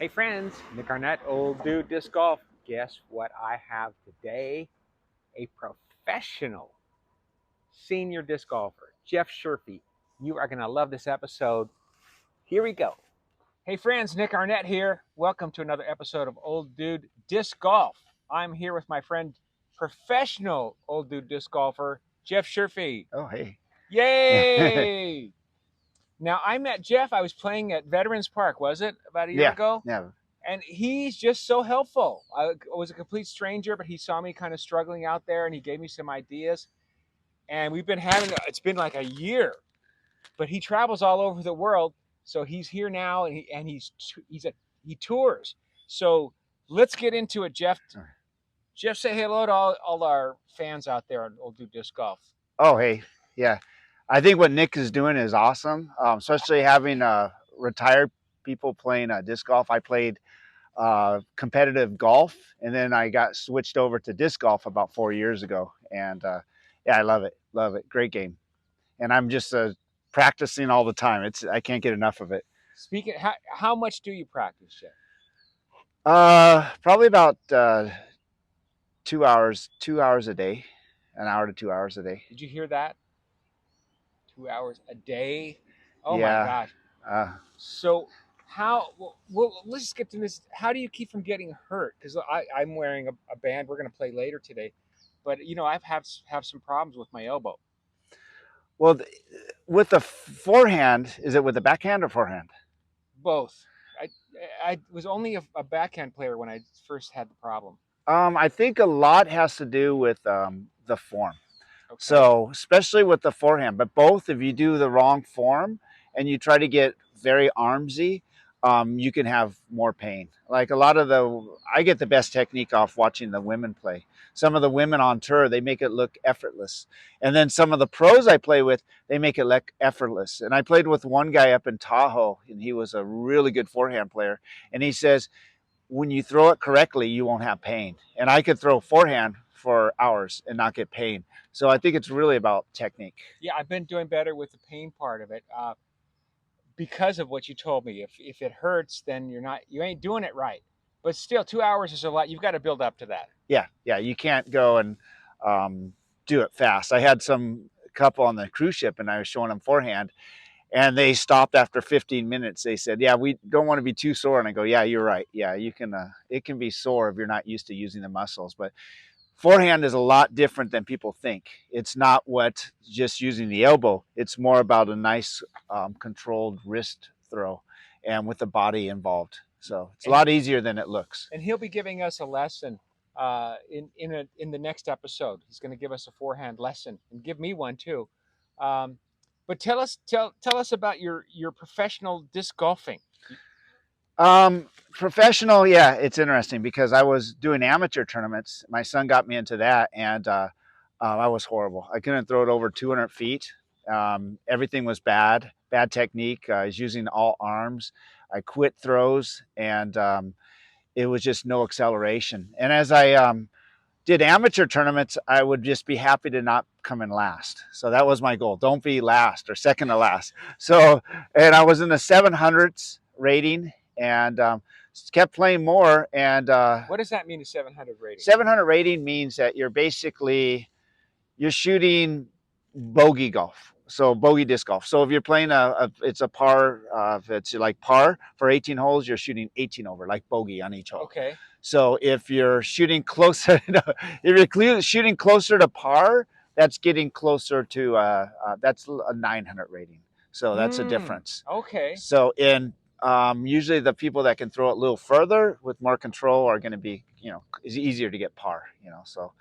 Hey friends, Nick Arnette, Old Dude Disc Golf. Guess what I have today? A professional senior disc golfer, Jeff Sherfey. You are going to love this episode. Here we go. Hey friends, Nick Arnette here. Welcome to another episode of Old Dude Disc Golf. I'm here with my friend, professional Old Dude Disc Golfer, Jeff Sherfey. Oh, hey. Yay! Now, I met Jeff. I was playing at Veterans Park, was it? About a year ago? Yeah. And he's just so helpful. I was a complete stranger, but he saw me kind of struggling out there, and he gave me some ideas. And we've been it's been like a year, but he travels all over the world. So he's here now, and he tours. So let's get into it, Jeff. Jeff, say hello to all our fans out there on Old Dude Disc Golf. Oh, hey. Yeah. I think what Nick is doing is awesome, especially having retired people playing disc golf. I played competitive golf, and then I got switched over to disc golf about 4 years ago. And yeah, I love it. Love it. Great game. And I'm just practicing all the time. I can't get enough of it. Speaking, how much do you practice, Jeff? Probably about 2 hours a day, an hour to 2 hours a day. Did you hear that? 2 hours a day? Oh Yeah. my gosh. So let's just get to this. How do you keep from getting hurt? Because I'm wearing a band. We're going to play later today. But, I've have some problems with my elbow. Well, with the forehand, is it with the backhand or forehand? Both. I was only a backhand player when I first had the problem. I think a lot has to do with the form. Okay. So, especially with the forehand, but both, if you do the wrong form and you try to get very armsy, you can have more pain. Like I get the best technique off watching the women play. Some of the women on tour, they make it look effortless. And then some of the pros I play with, they make it look effortless. And I played with one guy up in Tahoe, and he was a really good forehand player. And he says, when you throw it correctly, you won't have pain. And I could throw forehand for hours and not get pain. So I think it's really about technique. Yeah, I've been doing better with the pain part of it because of what you told me. If it hurts, then you ain't doing it right. But still, 2 hours is a lot. You've got to build up to that. Yeah, you can't go and do it fast. I had some couple on the cruise ship, and I was showing them forehand, and they stopped after 15 minutes. They said, "Yeah, we don't want to be too sore." And I go, "Yeah, you're right. Yeah, you can. It can be sore if you're not used to using the muscles, but." Forehand is a lot different than people think. It's not what just using the elbow. It's more about a nice controlled wrist throw and with the body involved. So it's a lot easier than it looks. And he'll be giving us a lesson in the next episode. He's going to give us a forehand lesson and give me one too. But tell us about your professional disc golfing. Professional, yeah, it's interesting because I was doing amateur tournaments. My son got me into that, and I was horrible. I couldn't throw it over 200 feet. Everything was bad technique. I was using all arms. I quit throws, and it was just no acceleration. And as I did amateur tournaments, I would just be happy to not come in last. So that was my goal. Don't be last or second to last. So, and I was in the 700s rating, and kept playing more. And what does that mean, a 700 rating? 700 rating means that you're shooting bogey golf. So bogey disc golf. So if you're playing it's a par, if it's like par for 18 holes, you're shooting 18 over, like bogey on each hole. Okay. So if you're shooting closer, shooting closer to par, that's getting closer to that's a 900 rating. So that's a difference. Okay. So usually the people that can throw it a little further with more control are going to be, it's easier to get par. So,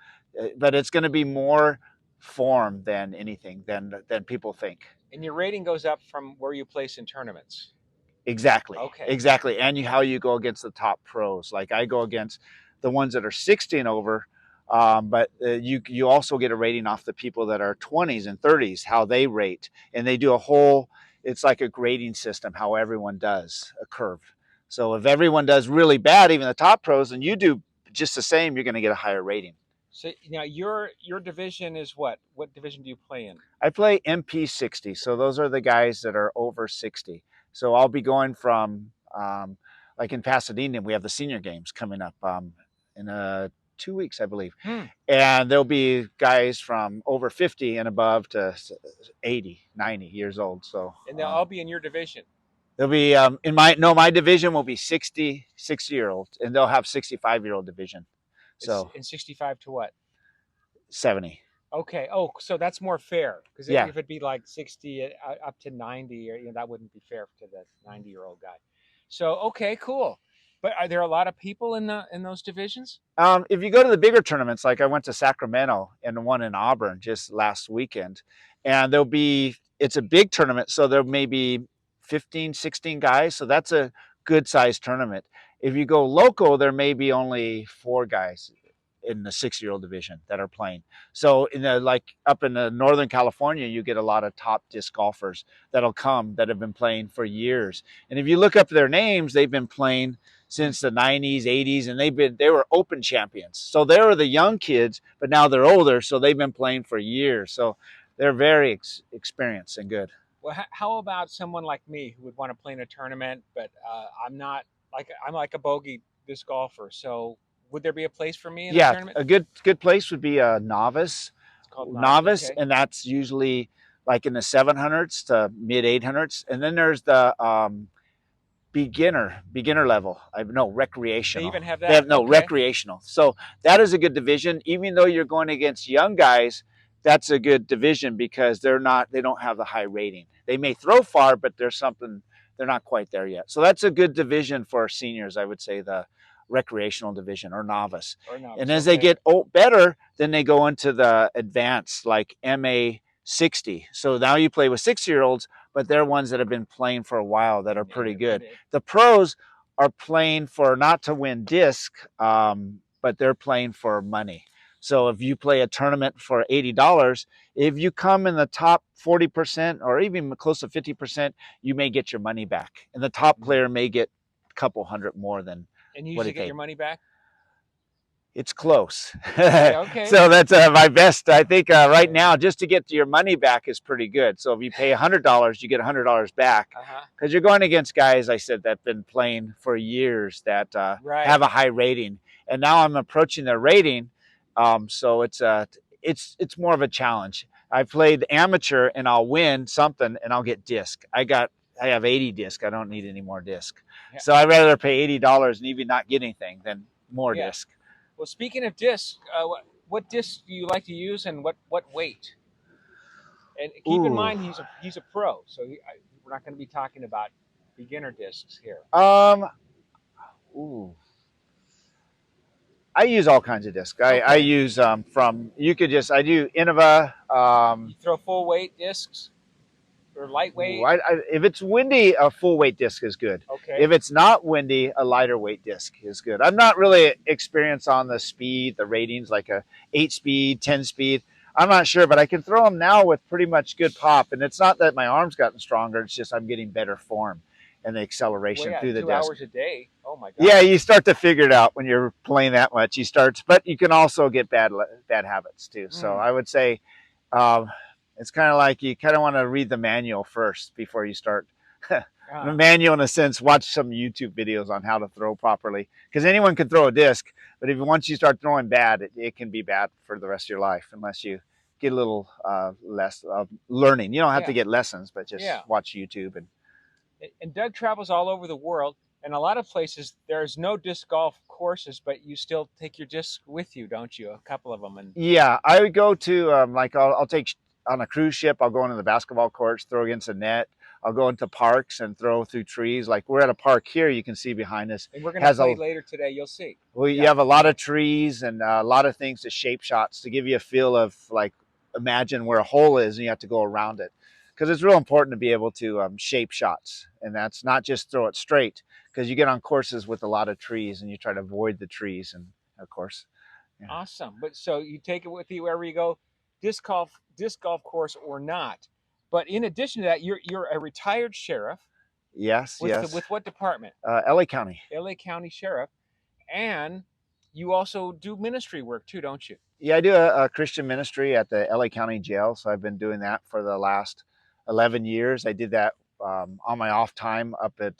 but it's going to be more form than anything than people think. And your rating goes up from where you place in tournaments. Exactly. Okay. Exactly. And how you go against the top pros. Like I go against the ones that are 60 and over, but you also get a rating off the people that are 20s and 30s, how they rate. And they do it's like a grading system, how everyone does a curve. So if everyone does really bad, even the top pros, and you do just the same, you're going to get a higher rating. So now your division is what? What division do you play in? I play MP 60. So those are the guys that are over 60. So I'll be going from like in Pasadena, we have the senior games coming up in 2 weeks, I believe. And there'll be guys from over 50 and above to 80, 90 years old. So, And they'll all be in your division. they'll be in my division will be 60-year-olds, and they'll have 65-year-old division. So, And 65 to what? 70. Okay. Oh, so that's more fair, because Yeah. if it'd be like 60 up to 90, or that wouldn't be fair to the 90-year-old guy. So okay, cool. But are there a lot of people in those divisions? If you go to the bigger tournaments, like I went to Sacramento and one in Auburn just last weekend, and it's a big tournament, so there may be 15, 16 guys. So that's a good sized tournament. If you go local, there may be only 4 guys in the 6-year-old division that are playing. So up in the Northern California, you get a lot of top disc golfers that'll come that have been playing for years. And if you look up their names, they've been playing since the 90s, 80s, and they were open champions. So they were the young kids, but now they're older, so they've been playing for years. So they're very experienced and good. Well, how about someone like me who would want to play in a tournament, but I'm like a bogey disc golfer. So would there be a place for me in a tournament? A good place would be a novice. It's called Novice, okay. And that's usually like in the 700s to mid 800s. And then there's the beginner level. Recreational. They even have that. They have recreational. So that is a good division. Even though you're going against young guys, that's a good division because they don't have the high rating. They may throw far, but they're not quite there yet. So that's a good division for seniors, I would say, the recreational division or novice. And as they get better, then they go into the advanced, like MA 60. So now you play with 6-year-olds, but they're ones that have been playing for a while that are pretty good. The pros are playing for not to win disc, but they're playing for money. So if you play a tournament for $80, if you come in the top 40% or even close to 50%, you may get your money back. And the top player may get a couple hundred more than and you usually get your money back? It's close. Okay. So that's my best. I think right now, just to get your money back is pretty good. So if you pay $100, you get $100 back because you're going against guys, I said, that have been playing for years that have a high rating. And now I'm approaching their rating. So it's more of a challenge. I played amateur and I'll win something and I'll get disc. I have 80 disc. I don't need any more disc. Yeah. So I'd rather pay $80 and even not get anything than more disc. Well, speaking of disc, what disc do you like to use, and what weight? And keep in mind, he's a pro, so we're not going to be talking about beginner discs here. I use all kinds of discs. I use I do Innova. You throw full weight discs or lightweight? If it's windy, a full weight disc is good. Okay. If it's not windy, a lighter weight disc is good. I'm not really experienced on the speed, the ratings, like a 8-speed, 10-speed. I'm not sure, but I can throw them now with pretty much good pop. And it's not that my arm's gotten stronger. It's just I'm getting better form and the acceleration through the disc. 2 hours a day. Oh my God. Yeah, you start to figure it out when you're playing that much. But you can also get bad habits too. So I would say it's kind of like you kind of want to read the manual first before you start. The manual, in a sense, watch some YouTube videos on how to throw properly, because anyone can throw a disc, but once you start throwing bad, it can be bad for the rest of your life unless you get a little less learning. You don't have to get lessons, but just watch YouTube. And Doug travels all over the world, and a lot of places there's no disc golf courses, but you still take your disc with you, don't you? A couple of them. And yeah, I would go to I'll take on a cruise ship. I'll go into the basketball courts, throw against a net. I'll go into parks and throw through trees. Like we're at a park here, you can see behind us. And we're going to play later today. You'll see. Well, you have a lot of trees and a lot of things to shape shots to give you a feel of, like, imagine where a hole is and you have to go around it. Because it's real important to be able to shape shots. And that's not just throw it straight, because you get on courses with a lot of trees and you try to avoid the trees. And of course. Yeah. Awesome. But so you take it with you wherever you go, disc golf course or not. But in addition to that, you're a retired sheriff. Yes, yes. With what department? LA County. LA County Sheriff. And you also do ministry work too, don't you? Yeah, I do a Christian ministry at the LA County Jail. So I've been doing that for the last 11 years. I did that on my off time up at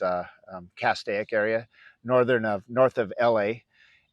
Castaic area. north of LA.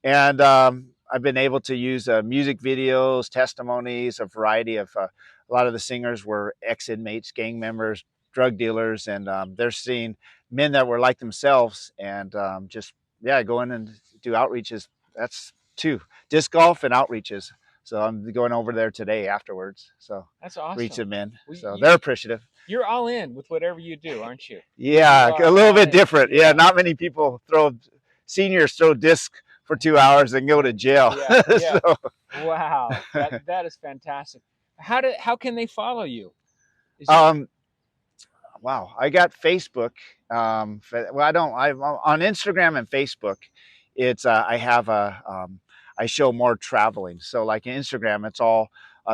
And I've been able to use music videos, testimonies, a variety of a lot of the singers were ex-inmates, gang members, drug dealers, and they're seeing men that were like themselves, and just yeah, go in and do outreaches. That's two, disc golf and outreaches. So I'm going over there today afterwards. So That's awesome. reach them in. Well, So they're appreciative. You're all in with whatever you do, aren't you? Yeah, You a little bit in. different. Yeah, not many people seniors throw disc for 2 hours and go to jail. Yeah, yeah. So. Wow, that is fantastic. How can they follow you? Wow, I got Facebook. Well, I don't. I'm on Instagram and Facebook. It's I have a I show more traveling. So like Instagram, it's all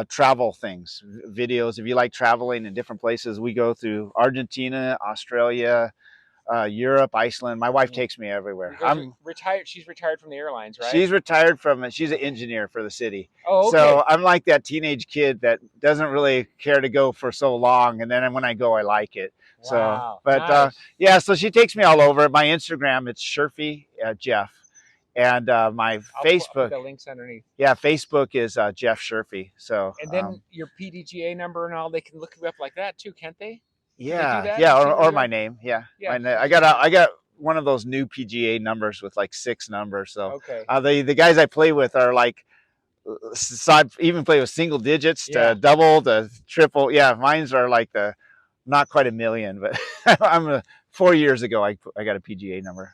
travel things, videos. If you like traveling in different places, we go through Argentina, Australia, Europe, Iceland. My wife takes me everywhere. I'm retired. She's retired from the airlines, right? She's retired from. She's an engineer for the city. Oh, okay. So I'm like that teenage kid that doesn't really care to go for so long, and then when I go, I like it. Wow, so, but nice. yeah, so she takes me all over. My Instagram, it's Sherfey Jeff, and my Facebook. I'll put the links underneath. Yeah, Facebook is Jeff Sherfey. So, and then your PDGA number and all, they can look you up like that too, can't they? Yeah, yeah, or my name. Yeah, I got one of those new PGA numbers with like 6 numbers. So okay. The guys I play with are like, so I even play with single digits to double to triple. Yeah, mine's are like not quite a million, but I'm 4 years ago I got a PGA number.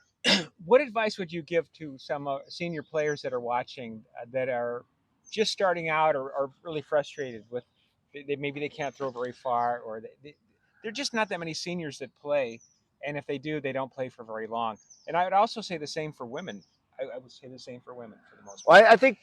What advice would you give to some senior players that are watching that are just starting out or are really frustrated with maybe they can't throw very far, or they're just not that many seniors that play, and if they do, they don't play for very long? And I would also say the same for women. I would say the same for women for the most part. Well, I think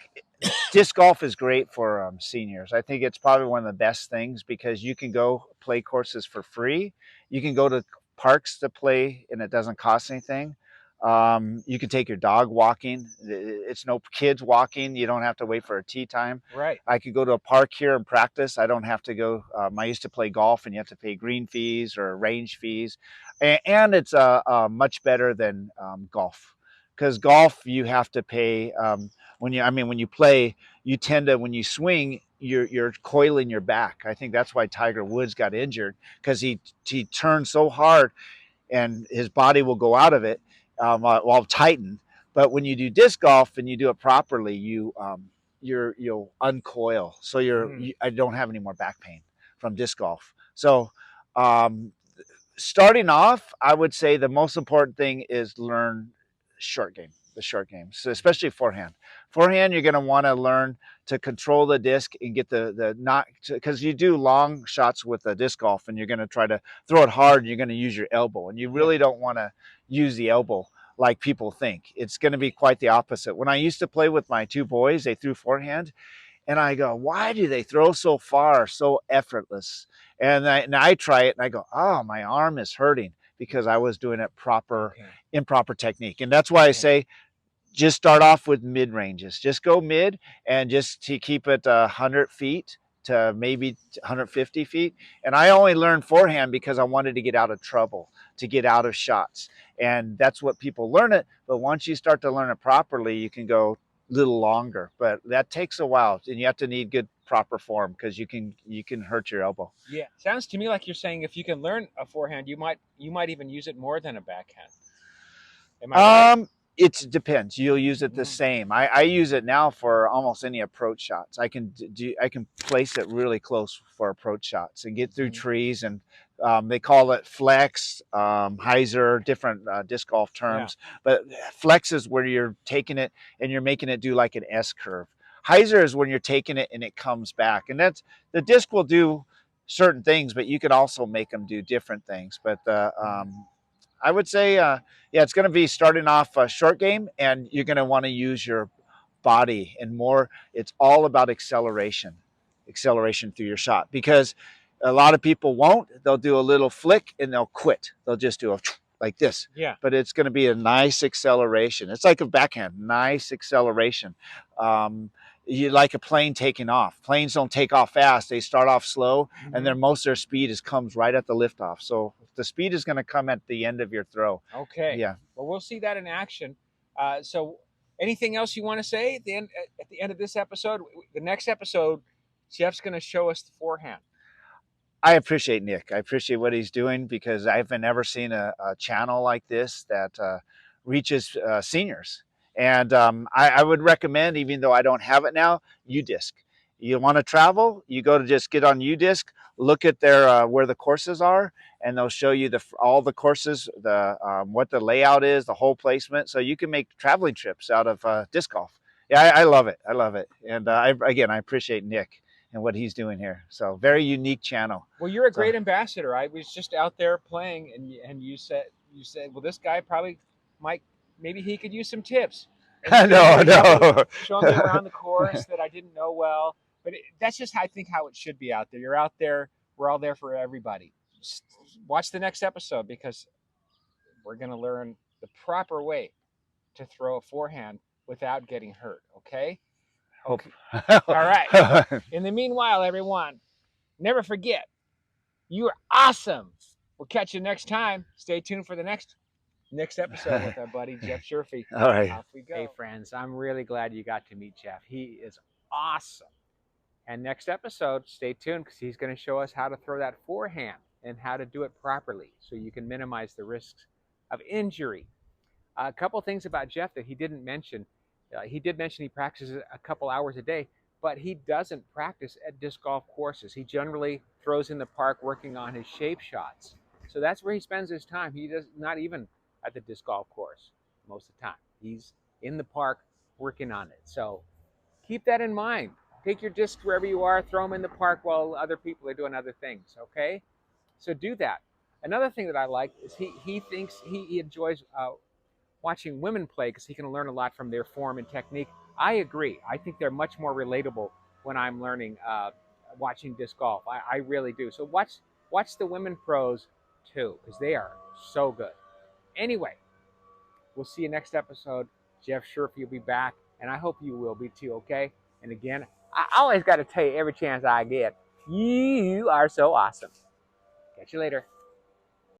disc golf is great for seniors. I think it's probably one of the best things because you can go play courses for free. You can go to parks to play, and it doesn't cost anything. You can take your dog walking. It's no kids walking. You don't have to wait for a tee time. Right. I could go to a park here and practice. I don't have to go. I used to play golf, and you have to pay green fees or range fees, and it's much better than golf. Because golf, you have to pay when you play. You tend to, when you swing, you're coiling your back. I think that's why Tiger Woods got injured, because he turned so hard, and his body will go out of it while tightened. But when you do disc golf and you do it properly, you'll uncoil. So I don't have any more back pain from disc golf. So starting off, I would say the most important thing is learn the short game, so especially forehand. You're going to want to learn to control the disc and get the not, because you do long shots with the disc golf and you're going to try to throw it hard and you're going to use your elbow, and you really don't want to use the elbow like people think. It's going to be quite the opposite. When I used to play with my 2 boys, they threw forehand, and I go, why do they throw so far, so effortless? And I try it and I go, oh, my arm is hurting, because I was doing it improper technique. And that's why I say, just start off with mid ranges. Just go mid, and just to keep it 100 feet to maybe 150 feet. And I only learned forehand because I wanted to get out of trouble, to get out of shots. And that's what people learn it. But once you start to learn it properly, you can go a little longer. But that takes a while, and you have to need good proper form, because you can hurt your elbow. Yeah, sounds to me like you're saying if you can learn a forehand, you might even use it more than a backhand. Am I right? It depends. You'll use it the same. I use it now for almost any approach shots. I can place it really close for approach shots and get through trees. And they call it flex, hyzer, different disc golf terms. Yeah. But flex is where you're taking it and you're making it do like an S curve. Hyzer is when you're taking it and it comes back. And that's, the disc will do certain things, but you can also make them do different things. But I would say, yeah, it's going to be starting off a short game, and you're going to want to use your body and more. It's all about acceleration through your shot, because a lot of people won't. They'll do a little flick and they'll quit. They'll just do a like this. Yeah. But it's going to be a nice acceleration. It's like a backhand, nice acceleration. you like a plane taking off. Planes don't take off fast; they start off slow, and then Mhm. most of their speed comes right at the liftoff. So the speed is going to come at the end of your throw. Okay. Yeah. Well, we'll see that in action. So, anything else you want to say at the end of this episode? The next episode, Jeff's going to show us the forehand. I appreciate Nick. I appreciate what he's doing because I've never seen a channel like this that reaches seniors. And I would recommend, even though I don't have it now, UDisc. You want to travel, you go to just get on UDisc, look at their where the courses are, and they'll show you all the courses, the what the layout is, the whole placement, so you can make traveling trips out of disc golf. Yeah, I love it. I love it. And I appreciate Nick and what he's doing here. So very unique channel. Well, you're a So great ambassador. I was just out there playing, and you said, well, this guy probably might maybe he could use some tips. And you no, no. showing me around the course that I didn't know well. But that's just I think how it should be out there. You're out there. We're all there for everybody. Just watch the next episode because we're going to learn the proper way to throw a forehand without getting hurt. Okay. Hope. All right. In the meanwhile, everyone, never forget, you are awesome. We'll catch you next time. Stay tuned for the next episode with our buddy Jeff Sherfey. All right. Off we go. Hey friends, I'm really glad you got to meet Jeff. He is awesome. And next episode, stay tuned because he's going to show us how to throw that forehand and how to do it properly so you can minimize the risks of injury. A couple things about Jeff that he didn't mention. He did mention he practices a couple hours a day, but he doesn't practice at disc golf courses. He generally throws in the park working on his shape shots. So that's where he spends his time. He does not even at the disc golf course most of the time. He's in the park working on it. So keep that in mind. Take your discs wherever you are, throw them in the park while other people are doing other things, okay? So do that. Another thing that I like is he thinks he enjoys watching women play because he can learn a lot from their form and technique. I agree. I think they're much more relatable when I'm learning, watching disc golf. I really do. So watch the women pros too because they are so good. Anyway, we'll see you next episode. Jeff Sherfey will be back, and I hope you will be too, okay? And again, I always got to tell you every chance I get, you are so awesome. Catch you later.